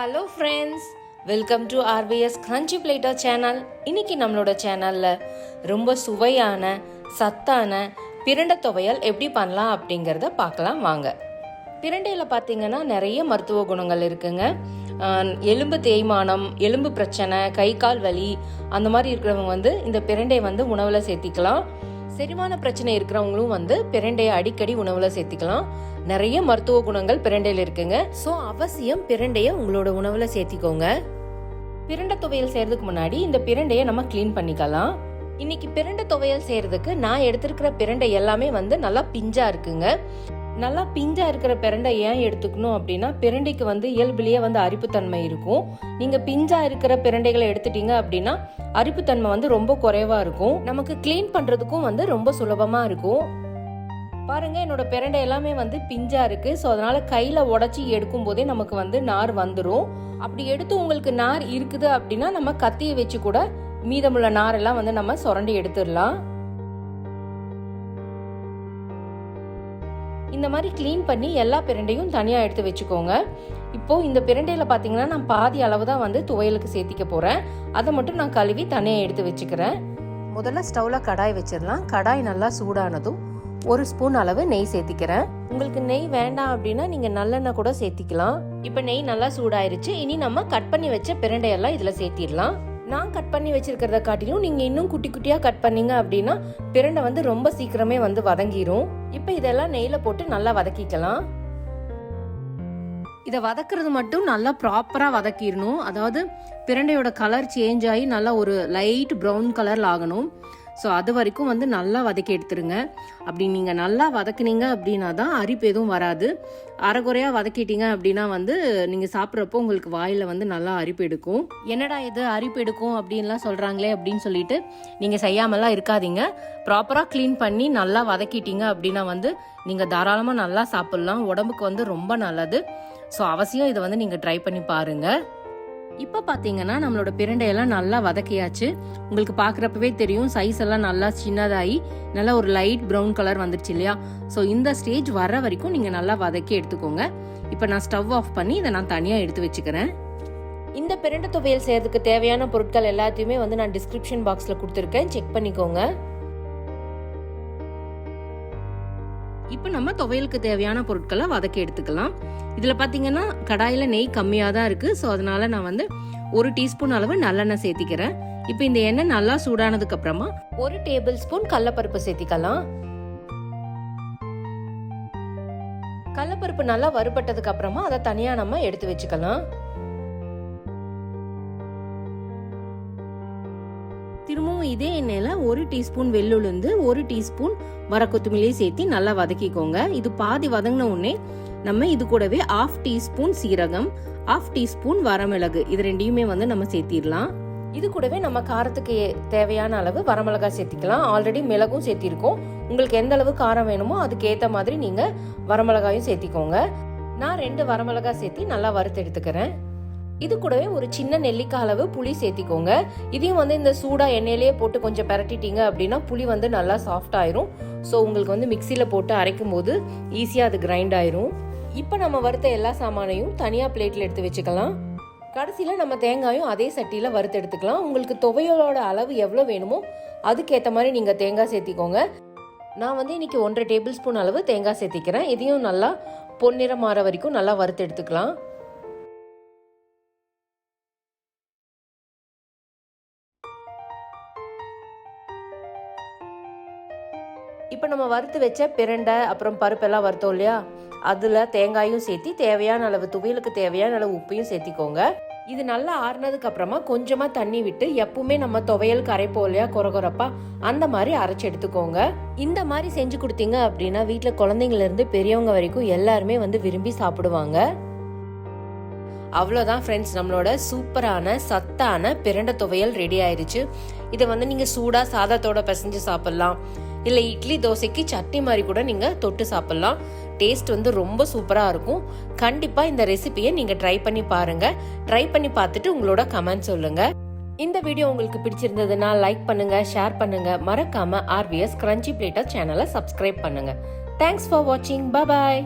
Hello friends, welcome to RVS crunchy பிளேட்டர் channel. இன்னைக்கு நம்மளோட சேனலில் ரொம்ப சுவையான சத்தான பிரண்டை துவையல் எப்படி பண்ணலாம் அப்படிங்கிறத பார்க்கலாம் வாங்க. பிரண்டையில் பார்த்தீங்கன்னா நிறைய மருத்துவ குணங்கள் இருக்குங்க. எலும்பு தேய்மானம், எலும்பு பிரச்சனை, கை கால் வலி அந்த மாதிரி இருக்கிறவங்க இந்த பிரண்டையை உணவில் சேர்த்திக்கலாம். செரிமான பிரச்சனை இருக்கிறவங்களும் பிரண்டையை அடிக்கடி உணவுல சேர்த்திக்கலாம். நிறைய மருத்துவ குணங்கள் பிரண்டையில இருக்குங்க. ஸோ அவசியம் பிரண்டையை உங்களோட உணவுல சேர்த்திக்கோங்க. பிரண்டை துவையல் செய்யறதுக்கு முன்னாடி இந்த பிரண்டையை நம்ம கிளீன் பண்ணிக்கலாம். இன்னைக்கு பிரண்டை துவையல் செய்யறதுக்கு நான் எடுத்திருக்கிற பிரண்டை எல்லாமே நல்லா பிஞ்சா இருக்குங்க. நல்லா பிஞ்சா இருக்கிற பிரண்டை ஏன் எடுத்துக்கணும் அப்படின்னா, பிரண்டைக்கு இயல்பிலேயே அரிப்புத்தன்மை இருக்கும். நீங்க பிஞ்சா இருக்கிற பிரண்டைகளை எடுத்துட்டீங்க அப்படின்னா அரிப்புத்தன்மை ரொம்ப குறைவா இருக்கும். நமக்கு கிளீன் பண்றதுக்கும் ரொம்ப சுலபமா இருக்கும். பாருங்க, என்னோட பிரண்டை எல்லாமே பிஞ்சா இருக்கு. ஸோ அதனால கையில உடச்சி எடுக்கும் போதே நமக்கு நார் வந்துடும். அப்படி எடுத்து உங்களுக்கு நார் இருக்குது அப்படின்னா நம்ம கத்தியை வச்சு கூட மீதமுள்ள நார் எல்லாம் நம்ம சுரண்டி எடுத்துடலாம். இந்த மாதிரி கிளீன் பண்ணி எல்லா பிரண்டையும் தனியாக எடுத்து வச்சுக்கோங்க. இப்போ இந்த பிரண்டையில பார்த்தீங்கன்னா நான் பாதி அளவு தான் துவையலுக்கு சேர்த்திக்க போறேன். அதை மட்டும் நான் கழுவி தனியாக எடுத்து வச்சுக்கிறேன். முதல்ல ஸ்டவ்ல கடாய் வச்சிடலாம். கடாய் நல்லா சூடானதும் 1 ஸ்பூன் அளவு நெய் சேர்த்திக்கிறேன். உங்களுக்கு நெய் வேண்டாம் அப்படின்னா நீங்க நல்லெண்ணெய் கூட சேர்த்திக்கலாம். இப்போ நெய் நல்லா சூடாயிருச்சு. இனி நம்ம கட் பண்ணி வச்ச பிரண்டையெல்லாம் இதுல சேர்த்திடலாம். நான் கட் பண்ணி வச்சிருக்கிறத காட்டிலும் நீங்க இன்னும் குட்டி குட்டியா கட் பண்ணீங்க அப்படின்னா பிரண்டை ரொம்ப சீக்கிரமே வதங்கிரும். இப்ப இதெல்லாம் நெய்ல போட்டு நல்லா வதக்கிக்கலாம். இதை வதக்குறது மட்டும் நல்லா ப்ராப்பரா வதக்கிடணும். அதாவது பிரண்டையோட கலர் சேஞ்ச் ஆகி நல்லா ஒரு லைட் ப்ரௌன் கலர்ல ஆகணும். ஸோ அது வரைக்கும் நல்லா வதக்கி எடுத்துருங்க. அப்படி நீங்கள் நல்லா வதக்குனீங்க அப்படின்னா தான் அரிப்பு எதுவும் வராது. அரைகுறையாக வதக்கிட்டீங்க அப்படின்னா நீங்கள் சாப்பிட்றப்போ உங்களுக்கு வாயில் நல்லா அரிப்பு எடுக்கும். என்னடா இது அரிப்பு எடுக்கும் அப்படின்லாம் சொல்கிறாங்களே அப்படின்னு சொல்லிட்டு நீங்கள் செய்யாமலாம் இருக்காதீங்க. ப்ராப்பராக க்ளீன் பண்ணி நல்லா வதக்கிட்டீங்க அப்படின்னா நீங்கள் தாராளமாக நல்லா சாப்பிட்லாம். உடம்புக்கு ரொம்ப நல்லது. ஸோ அவசியம் இதை நீங்கள் ட்ரை பண்ணி பாருங்கள். இப்போ பார்த்தீங்கன்னா நம்மளோட பிரண்டையெல்லாம் நல்லா வதக்கியாச்சு. உங்களுக்கு பார்க்குறப்பவே தெரியும் சைஸ் எல்லாம் நல்லா சின்னதாகி நல்லா ஒரு லைட் ப்ரௌன் கலர் வந்துருச்சு இல்லையா? ஸோ இந்த ஸ்டேஜ் வர வரைக்கும் நீங்கள் நல்லா வதக்கி எடுத்துக்கோங்க. இப்போ நான் ஸ்டவ் ஆஃப் பண்ணி இதை நான் தனியாக எடுத்து வச்சுக்கிறேன். இந்த பிரண்டை துவையல் செய்யறதுக்கு தேவையான பொருட்கள் எல்லாத்தையுமே நான் டிஸ்கிரிப்ஷன் பாக்ஸில் கொடுத்துருக்கேன், செக் பண்ணிக்கோங்க. இப்போ நம்ம துவையலுக்கு தேவையான பொருட்களை வதக்கி எடுத்துக்கலாம். இதில் பார்த்தீங்கன்னா கடாயில் நெய் கம்மியாக தான் இருக்குது. ஸோ அதனால நான் 1 டீஸ்பூன் அளவு நல்லெண்ணெய் சேர்த்திக்கிறேன். இப்போ இந்த எண்ணெய் நல்லா சூடானதுக்கு அப்புறமா 1 டேபிள் ஸ்பூன் கடலைப்பருப்பு சேர்த்திக்கலாம். கடலைப்பருப்பு நல்லா வறுபட்டதுக்கு அப்புறமா அதை தனியாக நம்ம எடுத்து வச்சுக்கலாம். திரும்பவும் இதே எண்ணெயில 1 டீஸ்பூன் வெள்ளுளுந்து, 1 டீஸ்பூன் வர கொத்தமல்லி சேர்த்து நல்லா வதக்கிக்கோங்க. இது பாதி வதங்கின உடனே நம்ம இது கூடவே 1/2 டீஸ்பூன் சீரகம், 1/2 டீஸ்பூன் வரமிளகு இது ரெண்டையுமே நம்ம சேர்த்திடலாம். இது கூடவே நம்ம காரத்துக்கு தேவையான அளவு வரமிளகாய் சேர்த்திக்கலாம். ஆல்ரெடி மிளகும் சேர்த்திருக்கோம். உங்களுக்கு எந்த அளவு காரம் வேணுமோ அதுக்கு ஏற்ற மாதிரி நீங்க வரமிளகாயும் சேர்த்திக்கோங்க. நான் 2 வரமிளகாய் சேர்த்தி நல்லா வறுத்து எடுத்துக்கிறேன். இது கூடவே ஒரு சின்ன நெல்லிக்காய் அளவு புளி சேர்த்திக்கோங்க. இதையும் இந்த சூடா எண்ணெயிலேயே போட்டு கொஞ்சம் பரட்டிட்டீங்க அப்படின்னா புளி நல்லா சாஃப்ட் ஆயிரும். ஸோ உங்களுக்கு மிக்சியில போட்டு அரைக்கும் போது ஈஸியா அது கிரைண்ட் ஆயிரும். இப்போ நம்ம வறுத்த எல்லா சாமானையும் தனியா பிளேட்ல எடுத்து வச்சுக்கலாம். கடைசியில நம்ம தேங்காயும் அதே சட்டியில வறுத்து எடுத்துக்கலாம். உங்களுக்கு துவையலோட அளவு எவ்வளவு வேணுமோ அதுக்கேற்ற மாதிரி நீங்க தேங்காய் சேர்த்திக்கோங்க. நான் இன்னைக்கு 1.5 டேபிள் ஸ்பூன் அளவு தேங்காய் சேர்த்திக்கிறேன். இதையும் நல்லா பொன்னிறம் மாற வரைக்கும் நல்லா வறுத்து எடுத்துக்கலாம். இப்போ நம்ம வறுத்து வச்ச பிரண்டை அப்புறம் பருப்பெல்லாம் வறுத்தோம் இல்லையா, அதில் தேங்காயும் சேர்த்தி தேவையான அளவு துவையலுக்கு தேவையான அளவு உப்பையும் சேர்த்திக்கோங்க. இது நல்லா ஆறுனதுக்கு அப்புறமா கொஞ்சமாக தண்ணி விட்டு எப்பவுமே நம்ம துவையலுக்கு அரைப்போம் இல்லையா கொரகொரப்பா, அந்த மாதிரி அரைச்சி எடுத்துக்கோங்க. இந்த மாதிரி செஞ்சு கொடுத்தீங்க அப்படின்னா வீட்டில் குழந்தைங்கள்லேருந்து பெரியவங்க வரைக்கும் எல்லாருமே விரும்பி சாப்பிடுவாங்க. அவ்வளோதான் ஃப்ரெண்ட்ஸ், நம்மளோட சூப்பரான சத்தான பிரண்டை துவையல் ரெடி ஆயிடுச்சு. இதை நீங்கள் சூடாக சாதத்தோட பிசைஞ்சு சாப்பிட்லாம். இல்லை இட்லி தோசைக்கு சட்னி மாதிரி கூட நீங்கள் தொட்டு சாப்பிட்லாம். டேஸ்ட் ரொம்ப சூப்பராக இருக்கும். கண்டிப்பாக இந்த ரெசிபியை நீங்கள் ட்ரை பண்ணி பாருங்கள். ட்ரை பண்ணி பார்த்துட்டு உங்களோட கமெண்ட் சொல்லுங்கள். இந்த வீடியோ உங்களுக்கு பிடிச்சிருந்ததுன்னா லைக் பண்ணுங்கள், ஷேர் பண்ணுங்கள். மறக்காமல் RVS கிரன்ச்சி பிளேட்டர் சேனலை சப்ஸ்கிரைப் பண்ணுங்கள். தேங்க்ஸ் ஃபார் வாட்சிங். பாய்.